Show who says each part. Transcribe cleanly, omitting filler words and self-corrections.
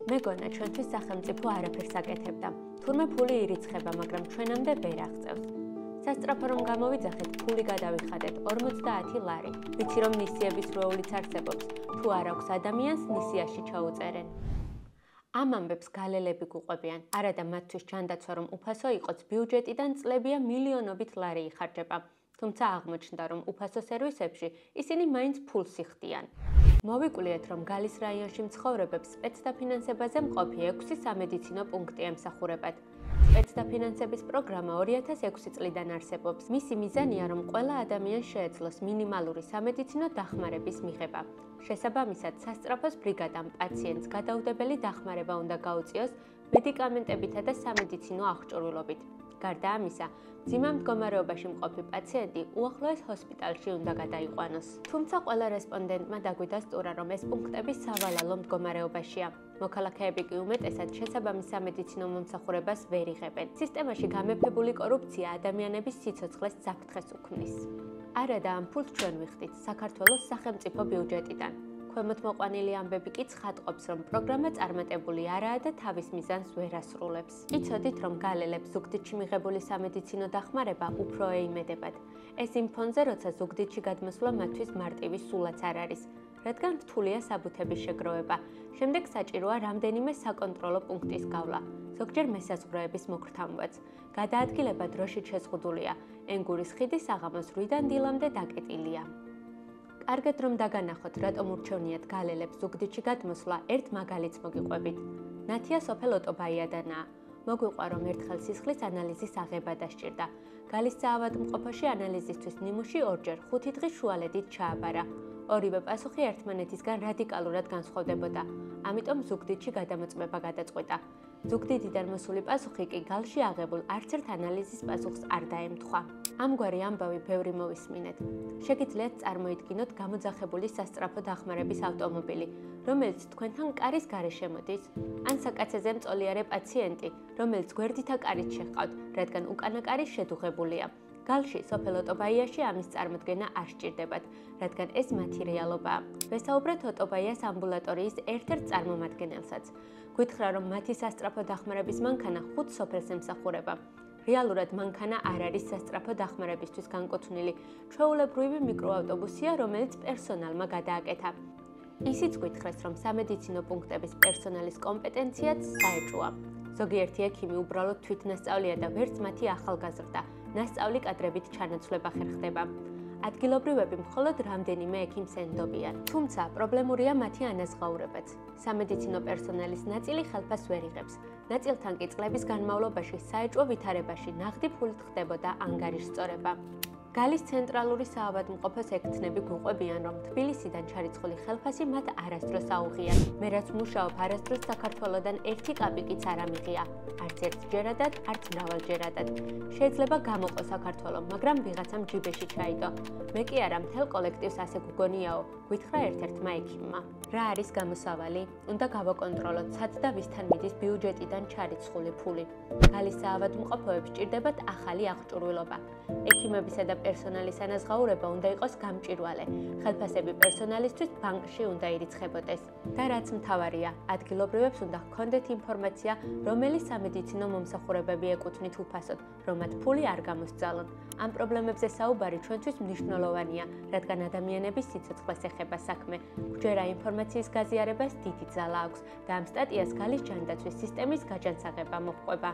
Speaker 1: მეგონა ჩვენთვის სახელმწიფო არაფერს აკეთებდა. თურმე ფული ირიცხება, მაგრამ ჩვენამდე ვერ აღწევს. სასწრაფო რომ გამოვიძახეთ, ფული გადავიხადეთ 50 ლარი. ვიცი რომ ნისიების როულიც არსებობს. თუ არ აქვს ადამიანს, ნისიაში ჩაუწერენ. ამ ამბებს გალელები გუყვებიან. არა და მათთვის ჯანდაცვა რომ უფასო იყოს, ბიუჯეტიდან წლებია მილიონობით ლარი იხარჯება. თუმცა აღმოჩნდა, რომ უფასო სერვისებში ისინი მაინც ფულს იხდიან. მოვიკვლიეთ, რომ გალის რაიონში მცხოვრებებს სპეცდაფინანსებაზე მყოფი 6 სამედიცინო პუნქტი ემსახურებათ. სპეცდაფინანსების პროგრამა 2006 წლიდან არსებობს. მისი მიზანია, რომ ყველა ადამიანს შეეძლოს მინიმალური სამედიცინო დახმარების მიღება. შესაბამისად, სასწრაფოს ბრიგადამ პაციენტს გადაუდებელი დახმარება უნდა გაუწიოს მედიკამენტებითა და სამედიცინო აღჭურვილობით. გარდა ამისა, მძიმე მდგომარეობაში მყოფი პაციენტი უახლოეს ჰოსპიტალში უნდა გადაიყვანოს. თუმცა ყველა რესპონდენტმა დაგვიდასტურა, რომ ეს პუნქტები სავალალო მდგომარეობაშია. მოქალაქეები კი უმეტესად შესაბამის სამედიცინო მომსახურებას ვერ იღებენ. სისტემაში გამეფებული კორუფცია ადამიანების სიცოცხლეს საფრთხეს უქმნის. არა და ამ ფულს ჩვენ ვიხდით საქართველოს სახელმწიფო ბიუჯეტიდან. ქვემოთ მოყვანილი ამბები კი ცხადყოფს, რომ პროგრამა წარმატებული არაა და თავის მიზანს ვერ ასრულებს. იცოდით, რომ გალელებს ზუგდიდში მიღებული სამედიცინო დახმარება უფრო ეიმედებათ. ეს იმ ფონზე, როცა ზუგდიდში გადმოსვლა მათთვის მარტივი სულაც არ არის, რადგან რთულია საბუთების შეგროვება. შემდეგ საჭიროა რამდენიმე საკონტროლო პუნქტის გავლა, ზოგჯერ მესაზღვრეების მოგრთამვაც. გადაადგილება დროშით შეზღუდულია. ენგურის ხიდი საღამოს 8-დან დილამდე დაკეტილია. კარგად რომ დაგანახოთ, რატომ ურჩევნიათ გალელებს ზუგდიდში გადმოსვლა, ერთ მაგალითს მოგიყვებით. ნათია სოფელ ოტობაიადანაა. მოგვიყვა, რომ ერთხელ სისხლის ანალიზის აღება დასჭირდა. გალის საავადმყოფოში ანალიზისთვის ნიმუში ორჯერ 5 დღის შუალედით ჩააბარა. ორივე პასუხი ერთმანეთისგან რადიკალურად განსხვავდებოდა. ამიტომ ზუგდიდში გადამოწმება გადაწყვიტა. ზუგდიდიდან მოსული პასუხი კი გალში აღებულ არც ერთ ანალიზის პასუხს არ დაემთხვა. ამგვარი ამბავი ბევრი მოვისმინეთ. შეგიძლიათ წარმოიდგინოთ გამოძახებული სასწრაფო დახმარების ავტომობილი, რომელიც თქვენთან კარის გარეშე მოდის, ან საკაცეზე მწოლიარე პაციენტი, რომელიც გვერდითა კარით შეჰყავთ, რადგან უკანა კარი შედუღებულია. გალში, სოფელ ოტობაიაში ამის წარმოდგენა არ სჭირდებათ, რადგან ეს მათი რეალობაა. ვესაუბრეთ ოტობაიას ამბულატორიის ერთ-ერთ წარმომადგენელსაც. გითხრა, რომ მათი სასწრაფო დახმარების მანქანა 5 სოფელს ემსახურება. რეალურად მანქანა არ არის სასწრაფო დახმარებისთვის განკუთვნილი, ჩვეულებრივი მიკროავტობუსია, რომელიც პერსონალმა გადააკეთა. ისიც გითხრეს, რომ სამედიცინო პუნქტების პერსონალის კომპეტენციაც საეჭვოა. ზოგიერთი ექიმი უბრალოდ თვითნასწავლია და ვერც მათი ახალგაზრდა, ნასწავლი კადრებით ჩანაცვლება ხერხდება. ადგილობრივები მხოლოდ რამდენიმე ექიმს ენდობიან. თუმცა პრობლემურია მათი ანაზღაურებაც. სამედიცინო პერსონალის ნაწილი ხელფას ვერ იღებს. ნაწილთან კი წლების განმავლობაში საეჭვო ვითარებაში ნაღდი ფულით ხდებოდა ანგარიშსწორება. გალის ცენტრალური საავადმყოფოს ექთნები გვიყვებიან, რომ თბილისიდან ჩარიცხული ხელფასი მათ არასდროს აუღიათ. მე რაც მუშაობ, არასდროს საქართველოდან 1 კაპიკიც არ ამიღია. არც ერთჯერადად, არც მრავალჯერადად. შეიძლება გამოყო საქართველო, მაგრამ ვიღაცამ ჯიბეში ჩაიდო. მე კი არა, მთელ კოლექტივს ასე გვგონიაო, გითხრა ერთ-ერთმა ექიმმა. რა არის გამოსავალი? უნდა გავაკონტროლოთ, სად და ვისთან მიდის ბიუჯეტიდან ჩარიცხული ფული. გალის საავადმყოფოებს სჭირდებათ ახალი აღჭურვილობა. ექიმებისა და პერსონალის ანაზღაურება უნდა იყოს გამჭვირვალე. ხელფასები პერსონალისთვის ბანკში უნდა ირიცხებოდეს. და რაც მთავარია, ადგილობრივებს უნდა ჰქონდეთ ინფორმაცია, რომელი სამედიცინო მომსახურებები ეკუთვნით უფასოდ, რომ მათ ფული არ გამოსძალონ. ამ პრობლემებზე საუბარი ჩვენთვის მნიშვნელოვანია, რადგან ადამიანების სიცოცხლეს ეხება საქმე. გვჯერა ინფორმაციის გაზიარებას დიდი ძალა აქვს და ამ სტატიას გალის ჯანდაცვის სისტემის გაჯანსაღება მოჰყვება.